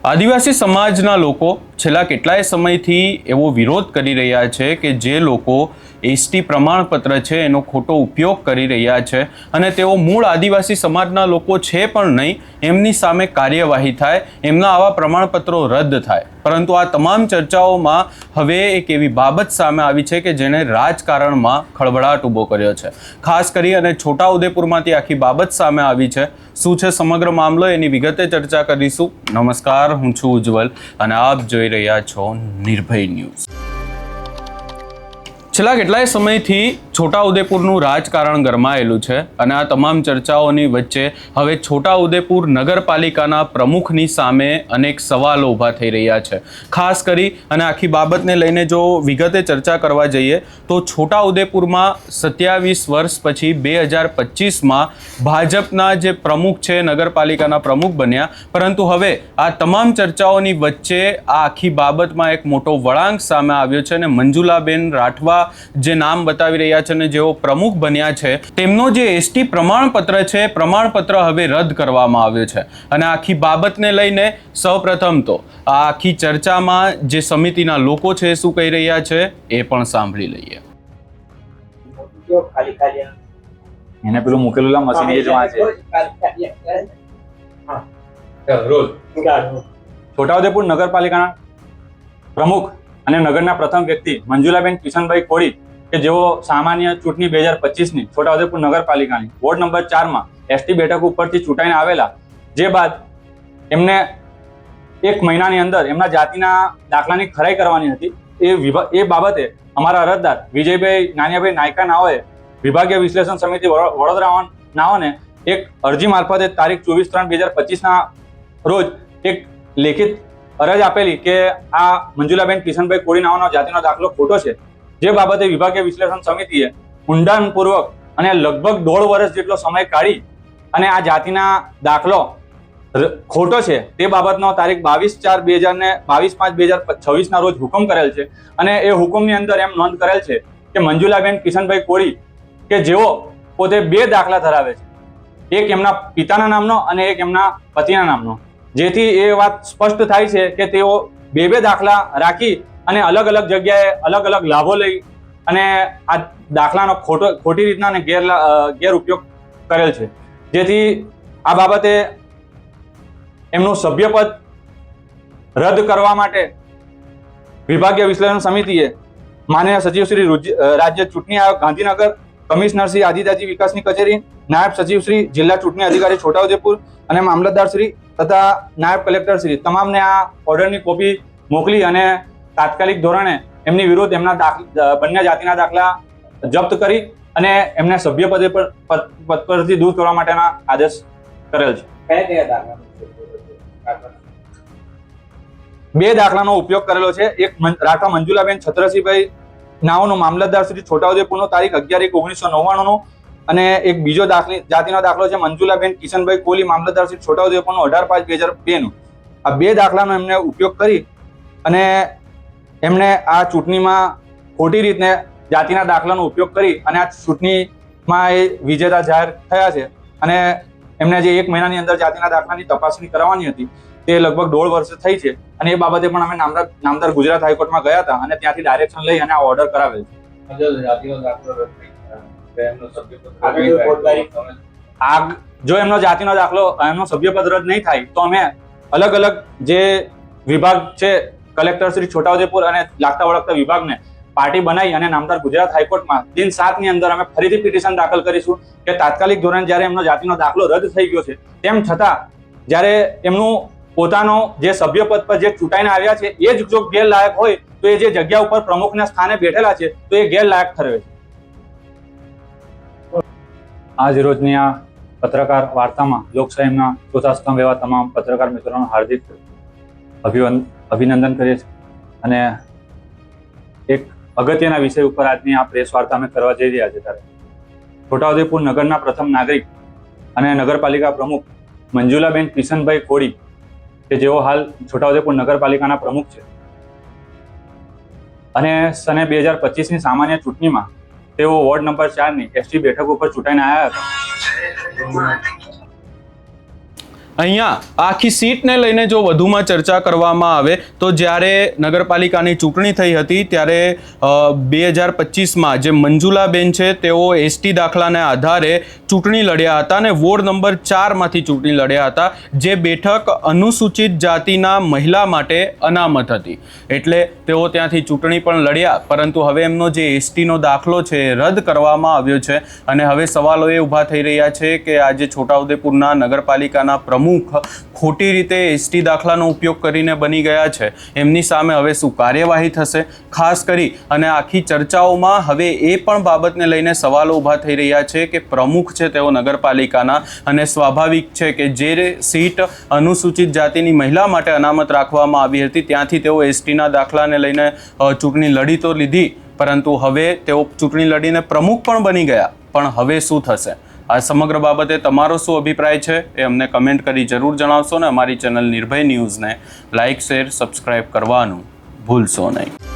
આદિવાસી સમાજના લોકો છેલ્લા કેટલાય સમયથી એવો વિરોધ કરી રહ્યા છે કે જે લોકો એસટી પ્રમાણપત્ર છે એનો ખોટો ઉપયોગ કરી રહ્યા છે અને તેઓ મૂળ આદિવાસી સમાજના લોકો છે પણ નહીં, એમની સામે કાર્યવાહી થાય, એમના આવા પ્રમાણપત્રો રદ થાય. પરંતુ આ તમામ ચર્ચાઓમાં હવે એક એવી બાબત સામે આવી છે કે જેણે રાજકારણમાં ખળભળાટ ઊભો કર્યો છે. ખાસ કરી અને છોટાઉદેપુરમાંથી આખી બાબત સામે આવી છે. શું છે સમગ્ર મામલો, એની વિગતે ચર્ચા કરીશું. નમસ્કાર, હું છું ઉજ્જવલ અને આપ જોઈ રહ્યા છો નિર્ભય ન્યૂઝ. છેલ્લા કેટલાય સમયથી છોટાઉદેપુરનું રાજકારણ ગરમાયેલું છે અને આ તમામ ચર્ચાઓની વચ્ચે હવે છોટાઉદેપુર નગરપાલિકાના પ્રમુખની સામે અનેક સવાલો ઊભા થઈ રહ્યા છે. ખાસ કરી અને આખી બાબતને લઈને જો વિગતે ચર્ચા કરવા જઈએ તો છોટાઉદેપુરમાં 27 વર્ષ પછી 2025માં ભાજપના જે પ્રમુખ છે, નગરપાલિકાના પ્રમુખ બન્યા. પરંતુ હવે આ તમામ ચર્ચાઓની વચ્ચે આ આખી બાબતમાં એક મોટો વળાંક સામે આવ્યો છે અને મંજુલાબેન રાઠવા જે નામ બતાવી રહ્યા છે અને જેઓ પ્રમુખ બન્યા છે, તેમનો જે એસટી પ્રમાણપત્ર છે, પ્રમાણપત્ર હવે રદ કરવામાં આવ્યો છે. અને આખી બાબતને લઈને સૌપ્રથમ તો આ આખી ચર્ચામાં જે સમિતિના લોકો છે શું કહી રહ્યા છે એ પણ સાંભળી લઈએ. એને પેલું મૂકેલું મશીન એ જ વાંચે. છોટાઉદેપુર નગરપાલિકાના પ્રમુખ અને નગરના પ્રથમ વ્યક્તિ મંજુલાબેન કિશનભાઈ કોળી કે જેઓ સામાન્ય ચૂંટણી 2025ની છોટાઉદેપુર નગરપાલિકાની વોર્ડ નંબર 4માં એસટી બેઠક ઉપરથી ચૂંટાઈને આવેલા, જે બાદ એમને 1 મહિનાની અંદર એમના જાતિના દાખલાની ખરાઈ કરવાની હતી. એ બાબતે અમારા અરજદાર વિજયભાઈ નાનિયાભાઈ નાયકા નાઓએ વિભાગીય વિશ્લેષણ સમિતિ વડોદરા નાઓને એક અરજી મારફતે તારીખ 24/3/2025ના રોજ એક લેખિત અરજ આપેલી કે આ મંજુલાબેન કિશનભાઈ કોળી નાઓનો જાતિનો દાખલો ખોટો છે. જે બાબતે વિભાગીય વિશ્લેષણ સમિતિએ ઊંડાણપૂર્વક અને લગભગ 1.5 વર્ષ જેટલો સમય કાઢી અને આ જાતિના દાખલો ખોટો છે તે બાબતનો તારીખ 22/5/2026ના રોજ હુકમ કરેલ છે. અને એ હુકમની અંદર એમ નોંધ કરેલ છે કે મંજુલાબેન કિશનભાઈ કોળી કે જેઓ પોતે 2 દાખલા ધરાવે છે, એક એમના પિતાના નામનો અને એક એમના પતિના નામનો, જેથી એ વાત સ્પષ્ટ થાય છે કે તેઓ 2 દાખલા રાખી અને અલગ અલગ જગ્યાએ અલગ અલગ લાભો લઈ અને આ દાખલાનો ખોટી રીતના અને ગેર ઉપયોગ કરેલ છે. જેથી આ બાબતે એમનું સભ્યપદ રદ કરવા માટે વિભાગીય વિશ્લેષણ સમિતિએ માનનીય સચિવ શ્રી રાજ્ય ચૂંટણી આયોગ ગાંધીનગર, કમિશનર શ્રી આદિજાતિ વિકાસની કચેરી, નાયબ સચિવ શ્રી જિલ્લા ચૂંટણી અધિકારી છોટાઉદેપુર અને મામલતદાર શ્રી તથા નાયબ કલેક્ટર શ્રી તમામને આ ઓર્ડરની કોપી મોકલી અને તાત્કાલિક ધોરણે એમની વિરુદ્ધ એમના બંને જાતિના દાખલા જપ્ત કરી અને એમને સભ્યપદે પરથી દૂર કરવા માટેના આદેશ કરેલ છે. 2 દાખલાનો ઉપયોગ કરેલો છે. એક રાઠવા મંજુલાબેન છત્રસિંહભાઈ નાઓનો મામલતદાર શ્રી છોટાઉદેપુરનો તારીખ 11/1/1999નો અને એક બીજો જાતિનો દાખલો છે મંજુલાબેન કિશનભાઈ કોલી મામલતદાર શ્રી છોટાઉદેપુરનો 18/5/2002નો. આ 2 દાખલાનો એમને ઉપયોગ કરી અને એમણે આ ચૂંટણીમાં ખોટી રીતે જાતિના દાખલાનો ઉપયોગ કરી અને આ ચૂંટણીમાં એ વિજેતા જાહેર થયા છે. અને એમને જે 1 મહિનાની અંદર જાતિના દાખલાની તપાસણી કરાવવાની હતી તે લગભગ 1.5 વર્ષ થઈ છે. અને એ બાબતે પણ અમે નામદાર ગુજરાત હાઈકોર્ટમાં ગયા હતા અને ત્યાંથી ડાયરેક્શન લઈ અને આ ઓર્ડર કરાવેલ છે. જો એમનો જાતિનો દાખલો એમનો સભ્યપદ રદ નહીં થાય તો અમે અલગ અલગ જે વિભાગ છે, કલેક્ટર શ્રી છોટાઉદેપુર અને લાગતા વળગતા વિભાગને પાર્ટી બનાવી અને નામદાર ગુજરાત હાઈકોર્ટમાં દિન 7ની અંદર અમે ફરીથી પિટિશન દાખલ કરીશું કે તાત્કાલિક ધોરણે જ્યારે એમનો જાતિનો દાખલો રદ થઈ ગયો છે તેમ છતાં જ્યારે એમનું પોતાનો જે સભ્યપદ પર જે ચૂંટાઈને આવ્યા છે એ જ જો ગેરલાયક હોય તો એ જે જગ્યા ઉપર પ્રમુખના સ્થાને બેઠેલા છે તો એ ગેરલાયક ઠરવે છે. આજ રોજની આ પત્રકાર વાર્તામાં લોકશાહીના ચોથા સ્તંભ એવા તમામ પત્રકાર મિત્રોનો હાર્દિક અભિનંદન કરીએ છીએ. અને એક અગત્યના વિષય ઉપર આજની આ પ્રેસ વાર્તા અમે કરવા જઈ રહ્યા છે. ત્યારે છોટાઉદેપુર નગરના પ્રથમ નાગરિક અને નગરપાલિકા પ્રમુખ મંજુલાબેન કિશનભાઈ કોળી કે જેઓ હાલ છોટાઉદેપુર નગરપાલિકાના પ્રમુખ છે અને સને 2025ની સામાન્ય ચૂંટણીમાં તેઓ વોર્ડ નંબર 4ની એસટી બેઠક ઉપર ચૂંટાઈને આવ્યા હતા. અહીંયા આખી સીટને લઈને જો વધુમાં ચર્ચા કરવામાં આવે તો જ્યારે નગરપાલિકાની ચૂંટણી થઈ હતી ત્યારે 2025માં જે મંજુલાબેન છે તેઓ એસટી દાખલાને આધારે ચૂંટણી લડ્યા હતા અને વોર્ડ નંબર 4માંથી ચૂંટણી લડ્યા હતા, જે બેઠક અનુસૂચિત જાતિના મહિલા માટે અનામત હતી. એટલે તેઓ ત્યાંથી ચૂંટણી પણ લડ્યા, પરંતુ હવે એમનો જે એસટીનો દાખલો છે એ રદ કરવામાં આવ્યો છે. અને હવે સવાલો એ ઊભા થઈ રહ્યા છે કે આજે છોટાઉદેપુરના નગરપાલિકાના પ્રમુખ ખોટી રીતે એસટી દાખલાનો ઉપયોગ કરીને બની ગયા છે. એમની સામે હવે શું કાર્યવાહી થશે? ખાસ કરી અને આખી ચર્ચાઓમાં હવે એ પણ બાબતને લઈને સવાલો ઊભા થઈ રહ્યા છે કે પ્રમુખ છે તેઓ નગરપાલિકાના, અને સ્વાભાવિક છે કે જે સીટ અનુસૂચિત જાતિની મહિલા માટે અનામત રાખવામાં આવી હતી ત્યાંથી તેઓ એસટીના દાખલાને લઈને ચૂંટણી લડી તો લીધી, પરંતુ હવે તેઓ ચૂંટણી લડીને પ્રમુખ પણ બની ગયા. પણ હવે શું થશે? આ સમગ્ર બાબતે તમારો શું અભિપ્રાય છે એ અમને કમેન્ટ કરી જરૂર જણાવશો, ને અમારી ચેનલ નિર્ભય ન્યૂઝને લાઇક, શેર, સબસ્ક્રાઇબ કરવાનું ભૂલશો નહીં.